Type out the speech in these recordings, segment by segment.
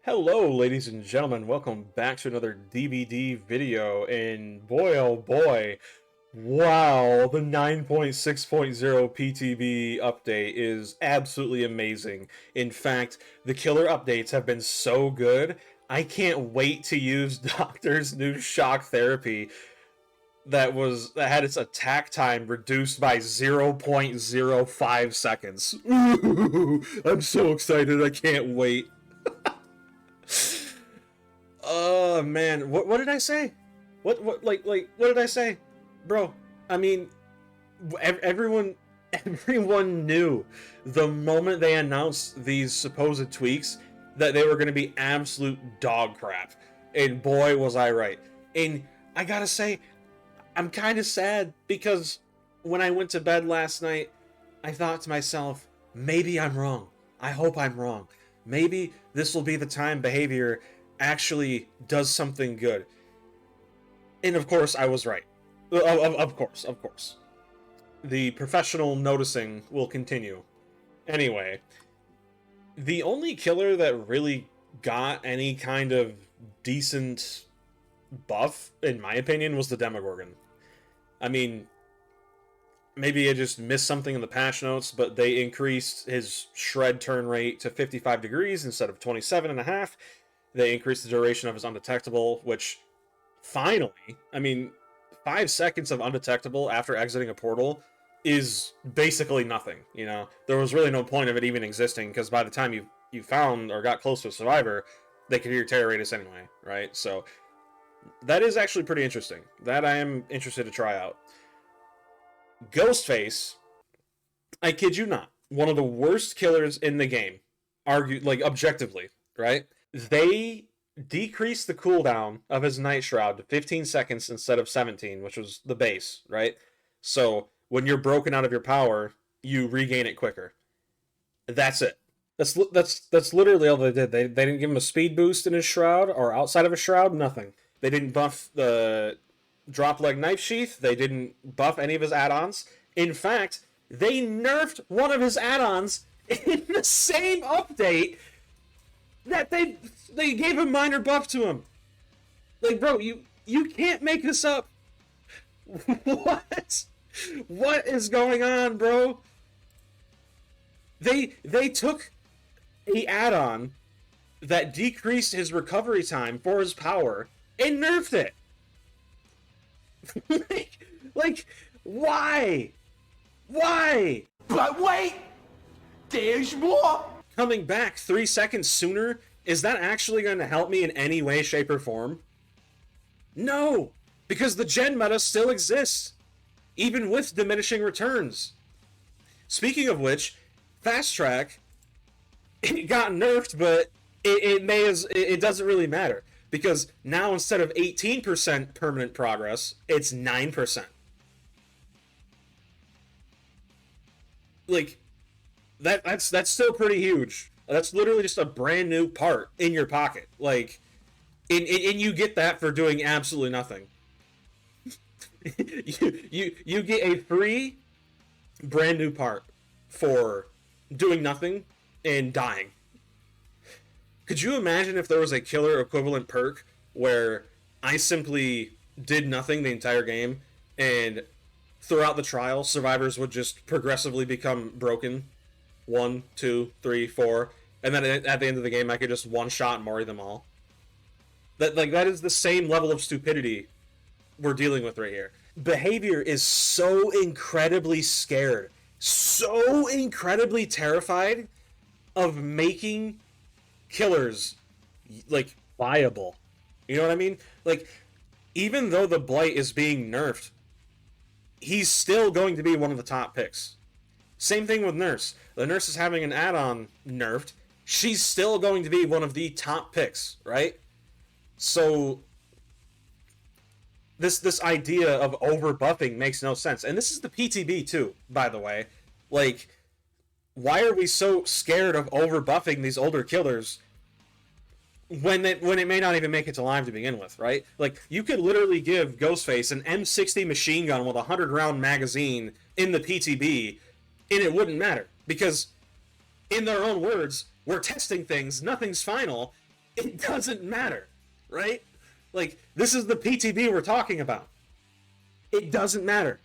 Hello, ladies and gentlemen. Welcome back to another DBD video. And boy, oh boy, wow, the 9.6.0 PTB update is absolutely amazing. In fact, the killer updates have been so good, I can't wait to use Doctor's new shock therapy that had its attack time reduced by 0.05 seconds. Ooh, I'm so excited, I can't wait. Oh man, what did I say? What did I say, bro? I mean, everyone knew the moment they announced these supposed tweaks that they were going to be absolute dog crap, and boy was I right. And I gotta say, I'm kind of sad because when I went to bed last night, I thought to myself, maybe I'm wrong. I hope I'm wrong. Maybe this will be the time behavior actually does something good. And of course, I was right. Of course. The professional noticing will continue. Anyway, the only killer that really got any kind of decent buff, in my opinion, was the Demogorgon. I mean, maybe I just missed something in the patch notes, but they increased his shred turn rate to 55 degrees instead of 27.5. They increased the duration of his undetectable, which finally, I mean, 5 seconds of undetectable after exiting a portal is basically nothing, you know? There was really no point of it even existing, because by the time you found or got close to a survivor, they could hear your terror radius anyway, right? So that is actually pretty interesting. That I am interested to try out. Ghostface, I kid you not, one of the worst killers in the game, objectively, right? They decreased the cooldown of his Night Shroud to 15 seconds instead of 17, which was the base, right? So when you're broken out of your power, you regain it quicker. That's it. That's literally all they did. They didn't give him a speed boost in his shroud or outside of his shroud. Nothing. They didn't buff the drop leg knife sheath. They didn't buff any of his add-ons. In fact, they nerfed one of his add-ons in the same update that they gave a minor buff to him. Like, bro, you can't make this up. What is going on, bro? They took a add-on that decreased his recovery time for his power and nerfed it. like, why? Why? But wait, there's more. Coming back 3 seconds sooner, is that actually going to help me in any way, shape, or form? No, because the gen meta still exists, even with diminishing returns. Speaking of which, Fast Track, it got nerfed, but it doesn't really matter, because now instead of 18% permanent progress, it's 9%. Like, that's still pretty huge. That's literally just a brand new part in your pocket. Like, and you get that for doing absolutely nothing. you get a free brand new part for doing nothing and dying. Could you imagine if there was a killer equivalent perk where I simply did nothing the entire game, and throughout the trial, survivors would just progressively become broken? 1, 2, 3, 4, and then at the end of the game, I could just one-shot and mori them all. That is the same level of stupidity we're dealing with right here. Behavior is so incredibly scared, so incredibly terrified of making killers, like, viable. You know what I mean? Like, even though the Blight is being nerfed, he's still going to be one of the top picks. Same thing with Nurse. The Nurse is having an add-on nerfed. She's still going to be one of the top picks, right? So this idea of over-buffing makes no sense. And this is the PTB too, by the way. Like, why are we so scared of over-buffing these older killers when it may not even make it to live to begin with, right? Like, you could literally give Ghostface an M60 machine gun with a 100-round magazine in the PTB, and it wouldn't matter, because, in their own words, we're testing things, nothing's final, It doesn't matter, right? Like, this is the PTB we're talking about. It doesn't matter.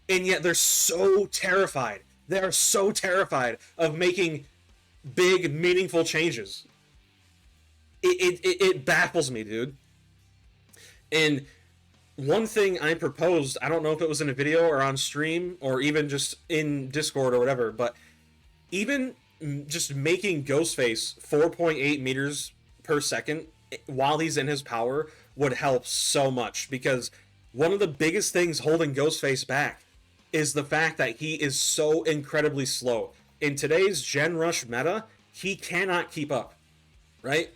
And yet they're so terrified. They are so terrified of making big, meaningful changes. It baffles me, dude. And one thing I proposed, I don't know if it was in a video or on stream or even just in Discord or whatever, but even just making Ghostface 4.8 meters per second while he's in his power would help so much, because one of the biggest things holding Ghostface back is the fact that he is so incredibly slow. In today's Gen Rush meta, he cannot keep up, right?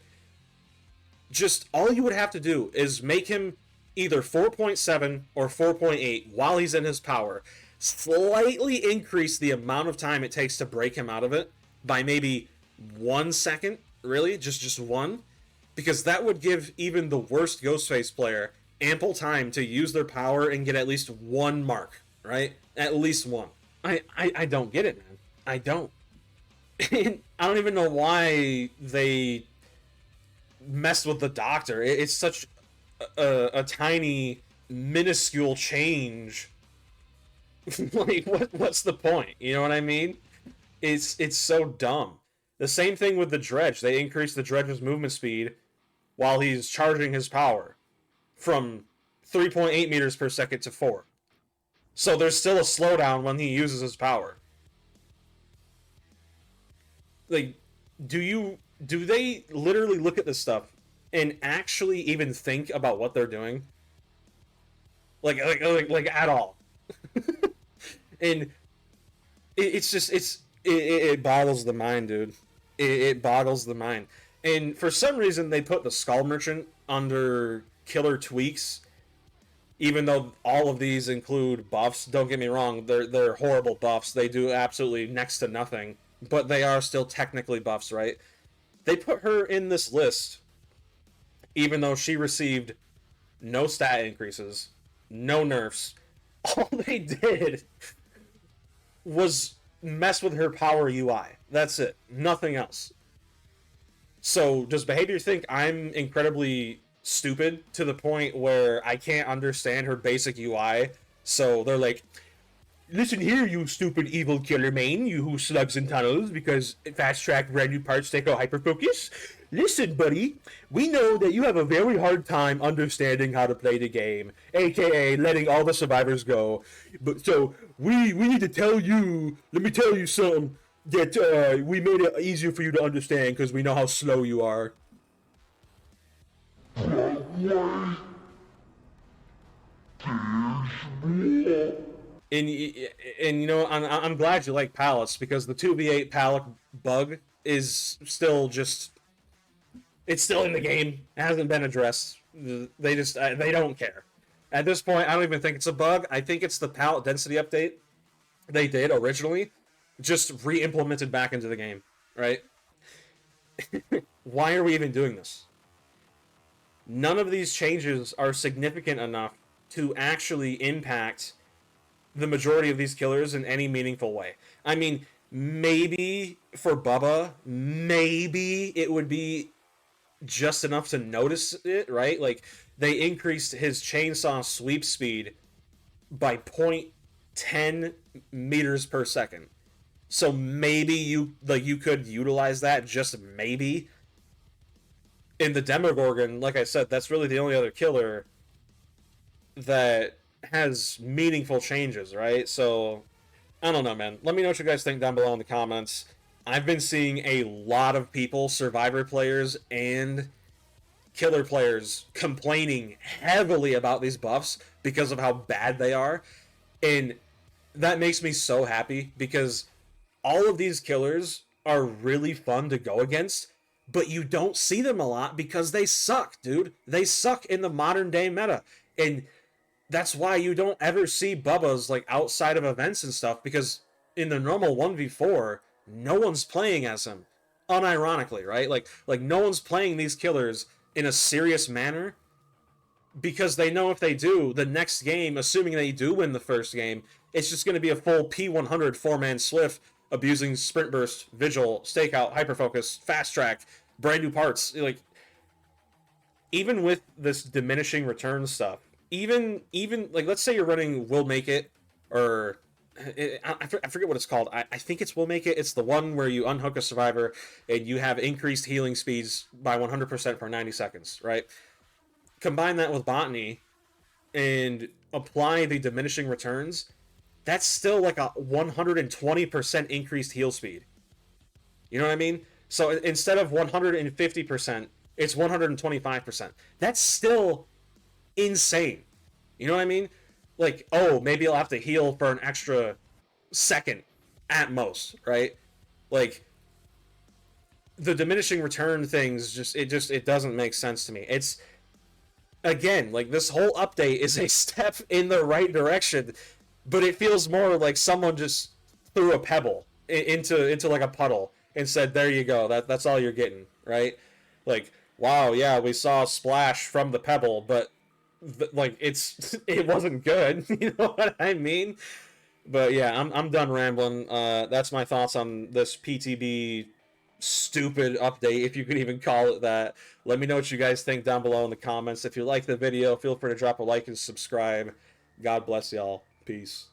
Just all you would have to do is make him either 4.7 or 4.8 while he's in his power, slightly increase the amount of time it takes to break him out of it by maybe 1 second, really, just one, because that would give even the worst Ghostface player ample time to use their power and get at least one mark, right? At least one. I don't get it, man. I don't. I don't even know why they messed with the doctor. It's such a tiny, minuscule change. Like, what's the point? You know what I mean? It's so dumb. The same thing with the Dredge. They increased the Dredge's movement speed while he's charging his power from 3.8 meters per second to 4. So there's still a slowdown when he uses his power. Like, do they literally look at this stuff and actually even think about what they're doing? Like at all? And it boggles the mind, dude. It boggles the mind. And for some reason, they put the Skull Merchant under killer tweaks, even though all of these include buffs. Don't get me wrong, they're horrible buffs. They do absolutely next to nothing, but they are still technically buffs, right? They put her in this list, even though she received no stat increases, no nerfs. All they did was mess with her power UI. That's it. Nothing else. So does Behavior think I'm incredibly stupid to the point where I can't understand her basic UI? So they're like, listen here, you stupid evil killer main, you who slugs in tunnels because fast track brand new parts take a hyperfocus. Listen, buddy, we know that you have a very hard time understanding how to play the game, aka letting all the survivors go. But so we need to tell you, let me tell you something, that we made it easier for you to understand because we know how slow you are. And you know, I'm glad you like pallets, because the 2v8 pallet bug is still just, it's still in the game. It hasn't been addressed. They don't care. At this point, I don't even think it's a bug. I think it's the pallet density update they did originally, just re-implemented back into the game, right? Why are we even doing this? None of these changes are significant enough to actually impact the majority of these killers in any meaningful way. I mean, maybe for Bubba, maybe it would be just enough to notice it, right? Like, they increased his chainsaw sweep speed by 0.10 meters per second. So maybe you could utilize that, just maybe. In the Demogorgon, like I said, that's really the only other killer that has meaningful changes, right? So, I don't know, man. Let me know what you guys think down below in the comments. I've been seeing a lot of people, Survivor players and killer players, complaining heavily about these buffs because of how bad they are. And that makes me so happy, because all of these killers are really fun to go against, but you don't see them a lot because they suck, dude. They suck in the modern day meta. And that's why you don't ever see Bubba's like outside of events and stuff, because in the normal 1v4, no one's playing as him. Unironically, right? Like no one's playing these killers in a serious manner, because they know if they do, the next game, assuming they do win the first game, it's just going to be a full P100 4-man Swift, abusing Sprint Burst, Vigil, Stakeout, Hyperfocus, Fast Track, brand new parts. Like, even with this diminishing return stuff, even like let's say you're running Will Make It, or I forget what it's called. I think it's Will Make It. It's the one where you unhook a survivor and you have increased healing speeds by 100% for 90 seconds, right? Combine that with Botany and apply the diminishing returns, that's still like a 120% increased heal speed. You know what I mean? So instead of 150%, it's 125%. That's still insane. You know what I mean? Like, oh, maybe I'll have to heal for an extra second at most, right? Like, the diminishing return things just it doesn't make sense to me. It's, again, like, this whole update is a step in the right direction, but it feels more like someone just threw a pebble into like a puddle and said, there you go, that's all you're getting, right? Like, wow, yeah, we saw a splash from the pebble, but like, it wasn't good. You know what I mean? But yeah, I'm done rambling. That's my thoughts on this PTB stupid update, if you could even call it that. Let me know what you guys think down below in the comments. If you like the video, feel free to drop a like and subscribe. God bless y'all. Peace.